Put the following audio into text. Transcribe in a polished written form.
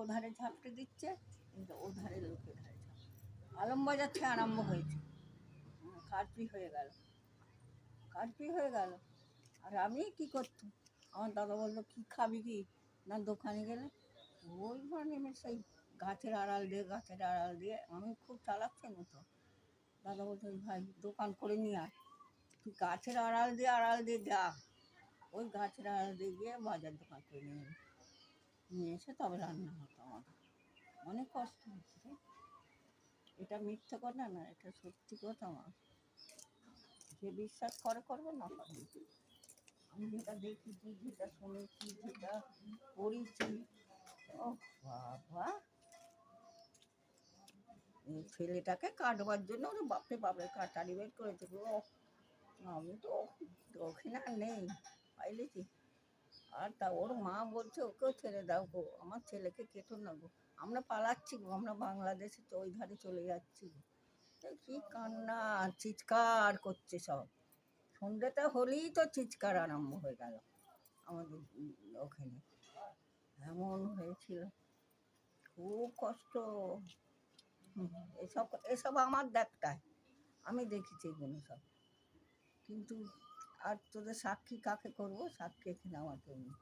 ওধারে ঝাপটে দিচ্ছে, কিন্তু ওধারে লোকের ধারে ঝাপটে। আলমবাজার থেকে আরম্ভ হয়েছে, কারফিউ হয়ে গেল, কারফিউ হয়ে গেল। আর আমি কী করতাম, আমার দাদা বললো কী খাবি কি না, দোকানে গেলে ওই নেমে সেই গাছের আড়াল দিয়ে আমি খুব চালাক ছিলাম তো। দাদা বলতো ভাই দোকান করে নিয়ে আয়, তুই গাছের আড়াল দিয়ে যা, ওই গাছের আড়াল দিয়ে গিয়ে বাজার দোকান করে নিয়ে এসে তবে রান্না হতো আমাদের। অনেক কষ্ট হচ্ছে রে, এটা মিথ্যে কথা না, এটা সত্যি কথা। আমার যে বিশ্বাস করবে না করবে। আমি যেটা দেখেছি, যেটা শুনেছি, যেটা পড়েছি, ও বাবা, ছেলেটাকে কাটবার জন্য ওরা বাপরে বাপরে কাটারি বের করেছে গো। আমি তো ওখানে আর নেই, পাইলেছি। আর তা ওর মা বলছে ওকেও ছেড়ে দাও গো, আমার ছেলেকে কেটো না গো, আমরা পালাচ্ছি গো, আমরা বাংলাদেশে তো ওই ধারে চলে যাচ্ছি। কি কান্না, চিৎকার করছে সব। সন্ধ্যেটা হলেই তো চিৎকার আরম্ভ হয়ে গেল আমাদের ওখানে, এমন হয়েছিল, খুব কষ্ট। এসব আমার দেখটায় আমি দেখেছি এগুলো সব, কিন্তু আর তোদের সাক্ষী কাকে করবো, সাক্ষী এখানে আমার কেউ নেই।